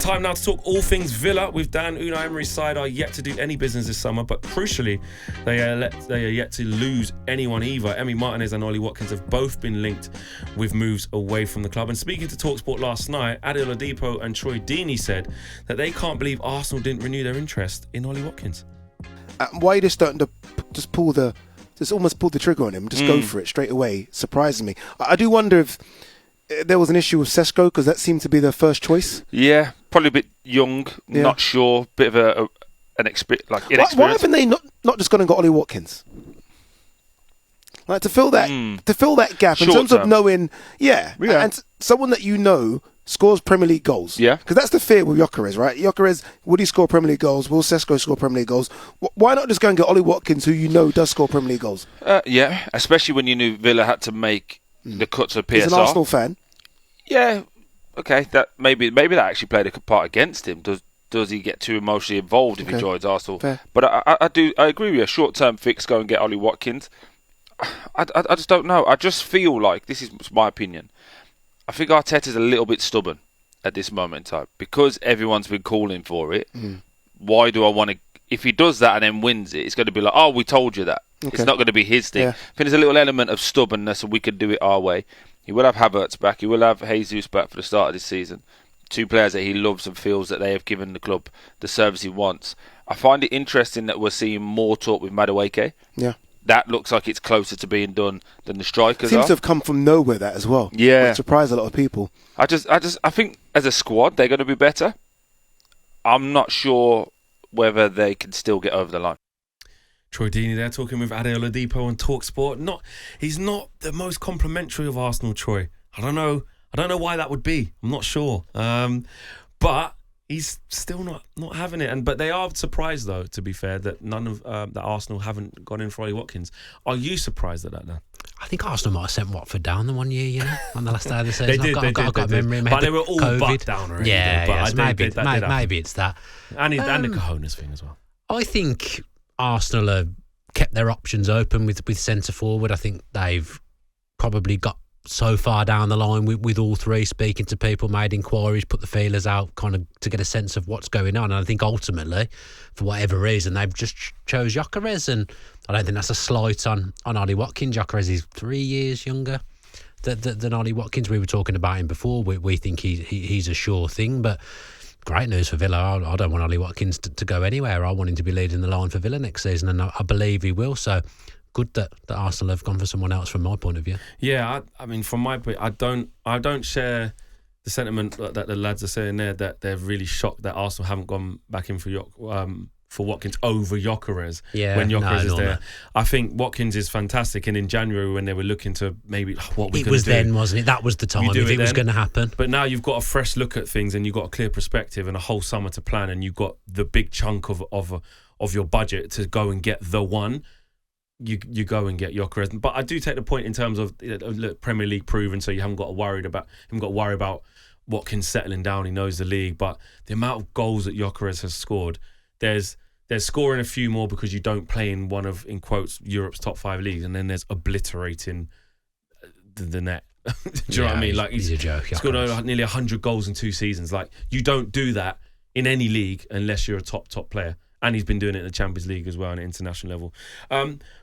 Time now to talk all things Villa with Dan. Unai Emery's side are yet to do any business this summer, but crucially, they are yet to lose anyone either. Emi Martinez and Ollie Watkins have both been linked with moves away from the club. And speaking to talkSPORT last night, Adil Oladipo and Troy Deeney said that they can't believe Arsenal didn't renew their interest in Ollie Watkins. Why are you starting to just almost pull the trigger on him, just go for it straight away? Surprising me. I do wonder if there was an issue with Sesko, because that seemed to be their first choice. Yeah, probably a bit young, not sure, bit of an inexperience. Why haven't they not just gone and got Ollie Watkins? Like to fill that gap in terms of knowing, and someone that you know scores Premier League goals. Yeah, because that's the fear with Gyökeres, right? Gyökeres, would he score Premier League goals? Will Sesko score Premier League goals? Why not just go and get Ollie Watkins, who you know does score Premier League goals? Yeah, especially when you knew Villa had to make the cuts of PSR. He's an Arsenal fan. Yeah, okay. That maybe that actually played a part against him. Does he get too emotionally involved if he joins Arsenal? Fair. But I agree with you. A short-term fix, go and get Ollie Watkins. I just don't know. I just feel like, this is my opinion, I think Arteta's a little bit stubborn at this moment in time because everyone's been calling for it. Why do I want to? If he does that and then wins it, it's going to be like, oh, we told you that. Okay. It's not going to be his thing. Yeah. I think there's a little element of stubbornness, and we can do it our way. He will have Havertz back. He will have Jesus back for the start of this season. Two players that he loves and feels that they have given the club the service he wants. I find it interesting that we're seeing more talk with Madueke. Yeah. That looks like it's closer to being done than the strikers Seems to have come from nowhere, that as well. Yeah. Which surprised a lot of people. I think as a squad, they're going to be better. I'm not sure whether they can still get over the line. Troy Deeney there talking with Adil Oladipo on talkSPORT. He's not the most complimentary of Arsenal, Troy. I don't know why that would be. I'm not sure. But he's still not having it. But they are surprised, though, to be fair, that none of that Arsenal haven't gone in for Ollie Watkins. Are you surprised at that now? I think Arsenal might have sent Watford down the one year, on the last day of the season. I've got memory. But they were all butt down already. Yeah, maybe it's that. And the cojones thing as well. I think Arsenal have kept their options open with centre forward. I think they've probably got so far down the line with all three, speaking to people, made inquiries, put the feelers out, kind of to get a sense of what's going on. And I think ultimately, for whatever reason, they've just chose Gyökeres, and I don't think that's a slight on Ollie Watkins. Gyökeres is 3 years younger than Ollie Watkins. We were talking about him before. We think he's a sure thing, but great news for Villa. I don't want Ollie Watkins to go anywhere. I want him to be leading the line for Villa next season, and I believe he will. So good that Arsenal have gone for someone else from my point of view. Yeah, I mean, from my point, I don't share the sentiment that the lads are saying there, that they're really shocked that Arsenal haven't gone back in for Watkins over Gyökeres when Gyökeres is there. I think Watkins is fantastic, and in January when they were looking to maybe what we could do. It was then, wasn't it? That was the time if it was going to happen. But now you've got a fresh look at things, and you've got a clear perspective and a whole summer to plan, and you've got the big chunk of your budget to go and get the one. You go and get Gyökeres. But I do take the point in terms of Premier League proven, so you haven't got to worry about Watkins settling down. He knows the league, but the amount of goals that Gyökeres has scored, there's scoring a few more because you don't play in one of, in quotes, Europe's top 5 leagues, and then there's obliterating the net. Do you know what I mean? Like he's a joke. He's got nearly 100 goals in 2 seasons. Like, you don't do that in any league unless you're a top player. And he's been doing it in the Champions League as well, on an international level.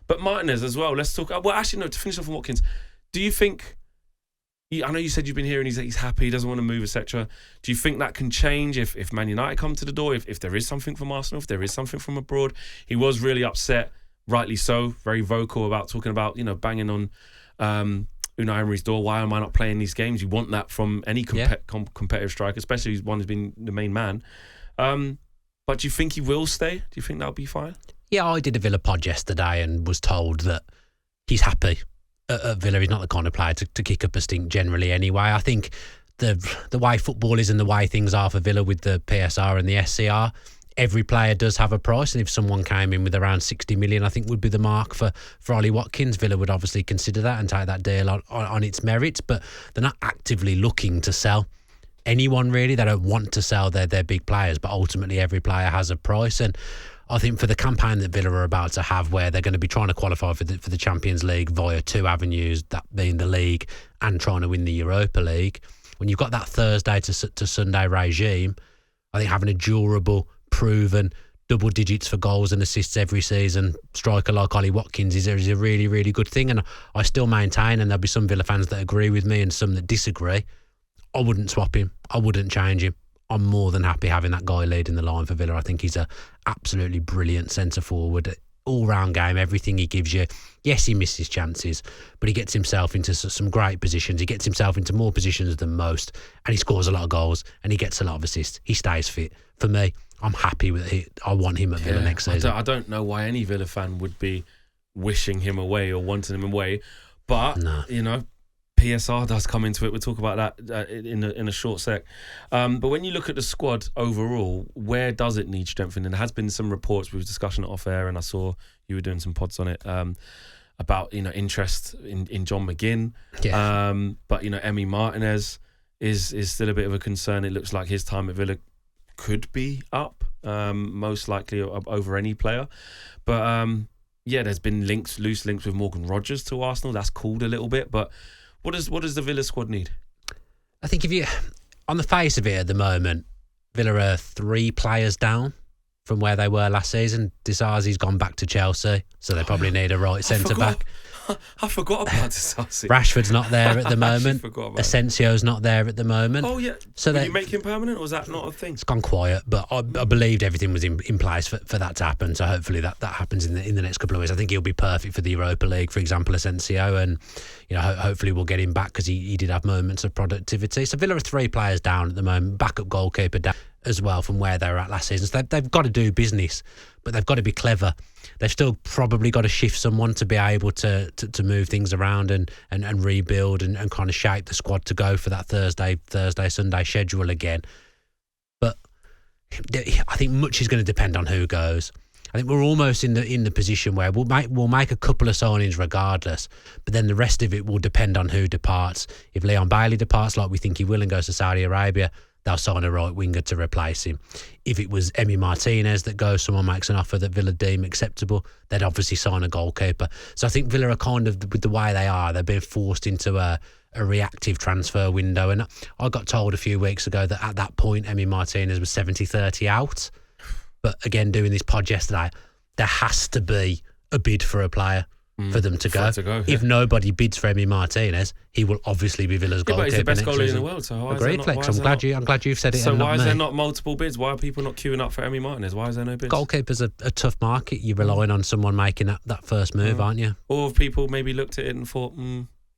But Martinez as well, let's talk. Well, actually, no, to finish off on Watkins, do you think, I know you said you've been hearing he's happy, he doesn't want to move, etc. Do you think that can change if Man United come to the door, if there is something from Arsenal, if there is something from abroad? He was really upset, rightly so, very vocal about talking about, banging on Unai Emery's door. Why am I not playing these games? You want that from any competitive striker, especially one who's been the main man. But do you think he will stay? Do you think that'll be fine? Yeah, I did a Villa pod yesterday and was told that he's happy at Villa. He's not the kind of player to kick up a stink generally anyway. I think the way football is and the way things are for Villa with the PSR and the SCR, every player does have a price. And if someone came in with around 60 million, I think would be the mark for Ollie Watkins. Villa would obviously consider that and take that deal on its merits, but they're not actively looking to sell anyone, really. They don't want to sell their big players, but ultimately every player has a price. And I think for the campaign that Villa are about to have, where they're going to be trying to qualify for the Champions League via 2 avenues, that being the league and trying to win the Europa League, when you've got that Thursday to Sunday regime, I think having a durable, proven, double digits for goals and assists every season striker like Ollie Watkins is a really, really good thing. And I still maintain, and there'll be some Villa fans that agree with me and some that disagree, I wouldn't swap him. I wouldn't change him. I'm more than happy having that guy leading the line for Villa. I think he's a absolutely brilliant centre-forward. All-round game, everything he gives you. Yes, he misses chances, but he gets himself into some great positions. He gets himself into more positions than most, and he scores a lot of goals, and he gets a lot of assists. He stays fit. For me, I'm happy with it. I want him at Villa next season. I don't know why any Villa fan would be wishing him away or wanting him away, but, you know, PSR does come into it. We'll talk about that in a short sec. But when you look at the squad overall, where does it need strengthening? There has been some reports, we were discussing it off air, and I saw you were doing some pods on it, about, you know, interest in John McGinn. Yeah. But, you know, Emi Martinez is still a bit of a concern. It looks like his time at Villa could be up, most likely over any player. But, yeah, there's been loose links with Morgan Rogers to Arsenal. That's cooled a little bit, but what does the Villa squad need? I think if you, on the face of it at the moment, Villa are 3 players down from where they were last season. Disasi's gone back to Chelsea, so they probably need a right centre-back. I forgot about Disasi. Rashford's not there at the moment. Asensio's not there at the moment. Oh, yeah. So Did you make him permanent, or was that not a thing? It's gone quiet, but I believed everything was in place for that to happen. So hopefully that happens in the next couple of weeks. I think he'll be perfect for the Europa League, for example, Asensio, and you know hopefully we'll get him back because he did have moments of productivity. So Villa are 3 players down at the moment, backup goalkeeper down as well from where they were at last season. So they've got to do business, but they've got to be clever. They've still probably got to shift someone to be able to move things around and rebuild and kind of shape the squad to go for that Thursday, Sunday schedule again. But I think much is going to depend on who goes. I think we're almost in the position where we'll make a couple of signings regardless, but then the rest of it will depend on who departs. If Leon Bailey departs like we think he will and goes to Saudi Arabia, they'll sign a right winger to replace him. If it was Emi Martinez that goes, someone makes an offer that Villa deem acceptable, they'd obviously sign a goalkeeper. So I think Villa are kind of, with the way they are, they're being forced into a reactive transfer window. And I got told a few weeks ago that at that point, Emi Martinez was 70-30 out. But again, doing this pod yesterday, there has to be a bid for a player for them to go. If nobody bids for Emi Martinez, he will obviously be Villa's goalkeeper. But he's the best goalie in the world. So agreed, Flex. I'm glad you've said it. So and why is me. there not multiple bids? Why are people not queuing up for Emi Martinez? Why is there no bids? Goalkeeper's a tough market. You're relying on someone making that first move, aren't you? Or have people maybe looked at it and thought,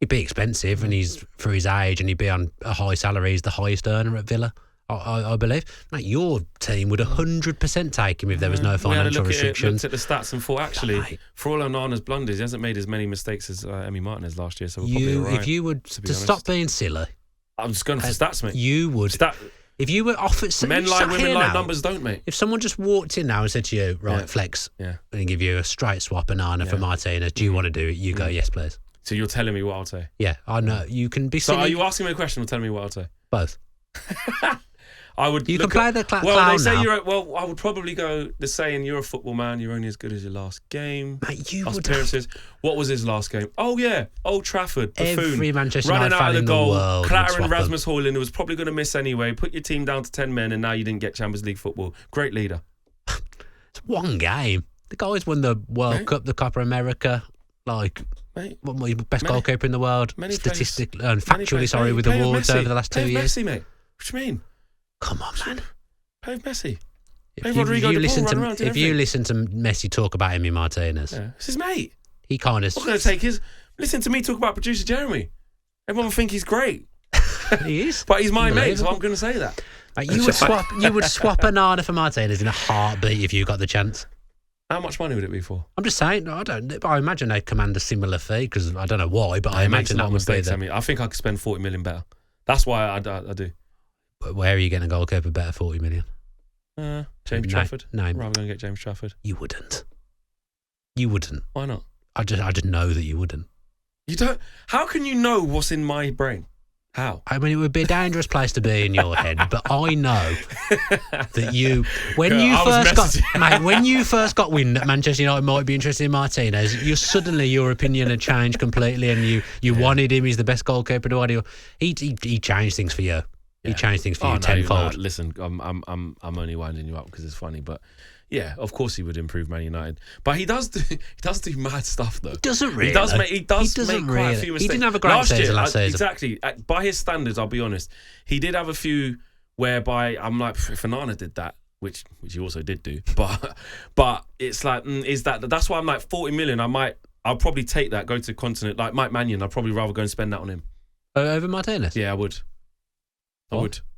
he'd be expensive, and he's for his age, and he'd be on a high salary. He's the highest earner at Villa, I believe. Mate, your team would 100% take him if there was no financial restrictions. Looked at the stats and thought, actually, for all Onana's blunders, he hasn't made as many mistakes as Emi Martinez last year. So we're probably all right, if you would to stop being silly, I'm just going for stats, mate. You would. If you were offered, men lie, women lie, numbers don't, mate. If someone just walked in now and said to you, right, Flex, I'm going to give you a straight swap Onana for Martinez. Do you want to do it? You go, yes, please. So you're telling me what I'll say? Yeah, I know. You can be silly. So are you asking me a question or telling me what I'll say? Both. I would. You can play the clown Well, they say now. you're. Well, I would probably go the saying, "You're a football man. You're only as good as your last game." Mate, you last would. appearances. What was his last game? Oh yeah, Old Trafford. Buffoon, Every Manchester running United out fan of the in goal, the world clattering Rasmus Højlund, who was probably going to miss anyway. Put your team down to 10 men, and now you didn't get Champions League football. Great leader. It's one game. The guy's won the World Cup, the Copa America. Like, best goalkeeper in the world. Statistically and factually, sorry, with awards over the last 2 years. Messi, mate. What do you mean? Come on, man. Play Messi. If you listen to Messi talk about Emi Martinez, it's his mate. He kind of. What's going to take his? Listen to me talk about producer Jeremy. Everyone will think he's great. He is, but he's my mate, so I'm going to say that. Like, you would swap Onana for Martinez in a heartbeat if you got the chance. How much money would it be for? I'm just saying. No, I don't. I imagine they'd command a similar fee because I don't know why, but I imagine that would be. I think I could spend 40 million better. That's why I do. But where are you getting a goalkeeper better 40 million? James Trafford. No, rather going to get James Trafford. You wouldn't. You wouldn't. Why not? I just know that you wouldn't. You don't. How can you know what's in my brain? How? I mean, it would be a dangerous place to be in your head, but I know that when you first got wind that Manchester United might be interested in Martinez, your opinion had changed completely, and you wanted him. He's the best goalkeeper in the world. He changed things for you. He changed things for you tenfold. Listen, I'm only winding you up because it's funny, but yeah, of course he would improve Man United. But he does do mad stuff though. He doesn't really. He does make quite a few mistakes. He didn't have a great season last season. Exactly. By his standards, I'll be honest, he did have a few whereby I'm like, if Onana did that, which he also did do, but it's like, that's why I'm like 40 million. I'll probably take that, go to continent like Mike Mannion. I'd probably rather go and spend that on him over Martinez. Yeah, I would.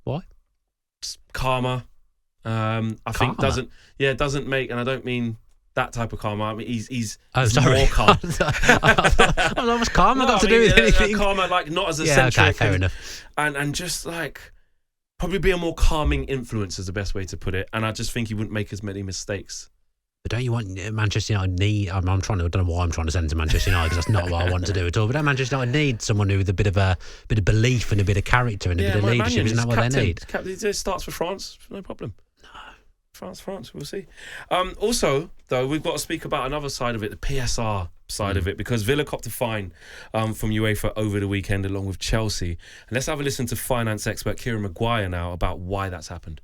Why? Just calmer. I think doesn't make, and I don't mean that type of karma. I mean he's more calm. I was karma got to do with anything. Karma, like not as eccentric. Okay, fair enough. And just like probably be a more calming influence is the best way to put it. And I just think he wouldn't make as many mistakes. But don't you want Manchester United I don't know why I'm trying to send to Manchester United because that's not what I want to do at all. But don't Manchester United need someone with a bit of belief and a bit of character and a bit of leadership? Isn't that what they need? He starts for France, no problem. France, we'll see. Also, though, we've got to speak about another side of it, the PSR side of it, because Villa copped a fine from UEFA over the weekend along with Chelsea. And let's have a listen to finance expert Kieran Maguire now about why that's happened.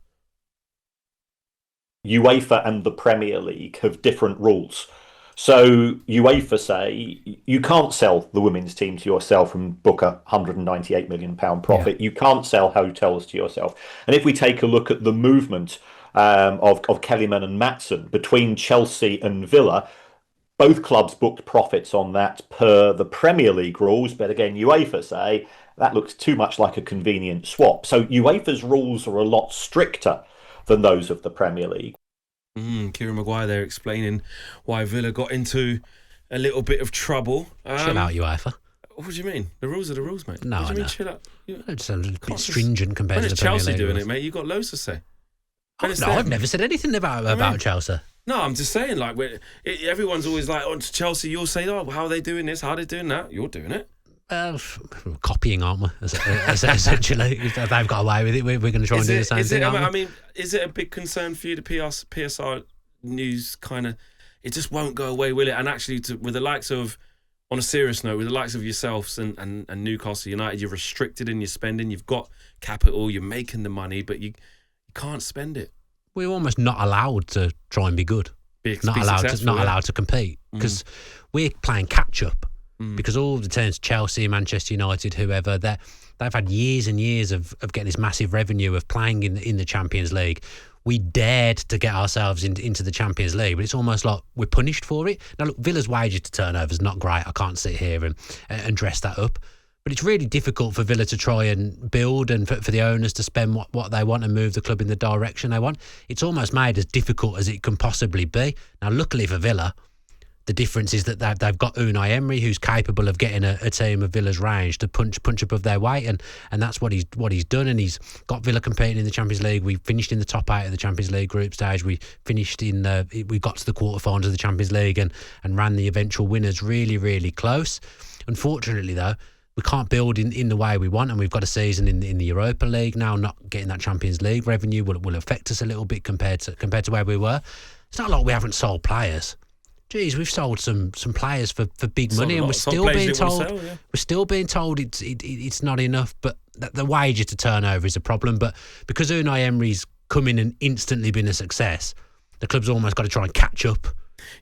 UEFA and the Premier League have different rules. So UEFA say you can't sell the women's team to yourself and book a £198 million profit. Yeah. You can't sell hotels to yourself. And if we take a look at the movement of Kellyman and Maatsen between Chelsea and Villa, both clubs booked profits on that per the Premier League rules. But again, UEFA say that looks too much like a convenient swap. So UEFA's rules are a lot stricter than those of the Premier League. Kieran Maguire there explaining why Villa got into a little bit of trouble. Chill out, UEFA. What do you mean? The rules are the rules, mate. No, what do you I mean chill out? It sounds a bit stringent compared to the Chelsea Premier League doing it, mate. You've got loads to say. No, I've never said anything about Chelsea. No, I'm just saying, like, everyone's always like, on Chelsea, you'll say, oh, how are they doing this? How are they doing that? You're doing it. Copying, aren't we? Essentially, if they've got away with it, we're going to try and do the same thing. I mean, is it a big concern for you? The PSR news kind of, it just won't go away, will it? And actually, with the likes of, on a serious note, with the likes of yourselves and Newcastle United, you're restricted in your spending. You've got capital, you're making the money, but you can't spend it. We're almost not allowed to try and be good. Not allowed to compete because we're playing catch up. Because all the teams, Chelsea, Manchester United, whoever, they've had years and years of getting this massive revenue of playing in the Champions League. We dared to get ourselves into the Champions League, but it's almost like we're punished for it. Now, look, Villa's wages to turnover is not great. I can't sit here and dress that up. But it's really difficult for Villa to try and build and for the owners to spend what they want and move the club in the direction they want. It's almost made as difficult as it can possibly be. Now, luckily for Villa, the difference is that they've got Unai Emery, who's capable of getting a team of Villa's range to punch above their weight, and that's what he's done. And he's got Villa competing in the Champions League. We finished in the top 8 of the Champions League group stage. We finished we got to the quarterfinals of the Champions League and ran the eventual winners really, really close. Unfortunately, though, we can't build in the way we want, and we've got a season in the Europa League now. Not getting that Champions League revenue will affect us a little bit compared to where we were. It's not like we haven't sold players. Geez, we've sold some players for big money, and we're still being told it's not enough. But the wages to turnover is a problem. But because Unai Emery's come in and instantly been a success, the club's almost got to try and catch up.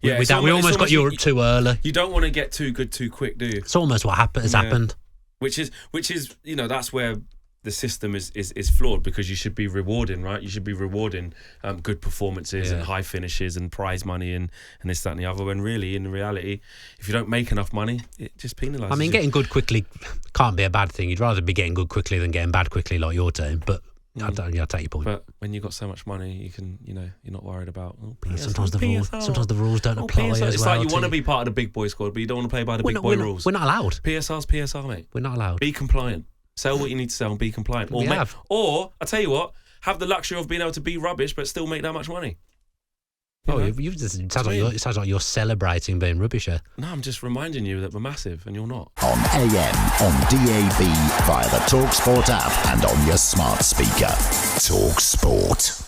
Yeah, with that. We almost got Europe too early. You don't want to get too good too quick, do you? It's almost what has happened. Which is that's where the system is flawed, because you should be rewarding, right? You should be rewarding good performances and high finishes and prize money and this, that and the other, when really, in reality, if you don't make enough money, it just penalises you. I mean, getting good quickly can't be a bad thing. You'd rather be getting good quickly than getting bad quickly like your team, but I'll take your point. But when you've got so much money, you can, you're not worried about sometimes the rules don't apply as well. It's like you want to be part of the big boy squad, but you don't want to play by the big boy rules. We're not allowed. PSR's PSR, mate. We're not allowed. Be compliant. Sell what you need to sell and be compliant. Or I tell you what, have the luxury of being able to be rubbish but still make that much money. It sounds like you're celebrating being rubbish here. No, I'm just reminding you that we're massive and you're not. On AM, on DAB, via the talkSPORT app and on your smart speaker. talkSPORT.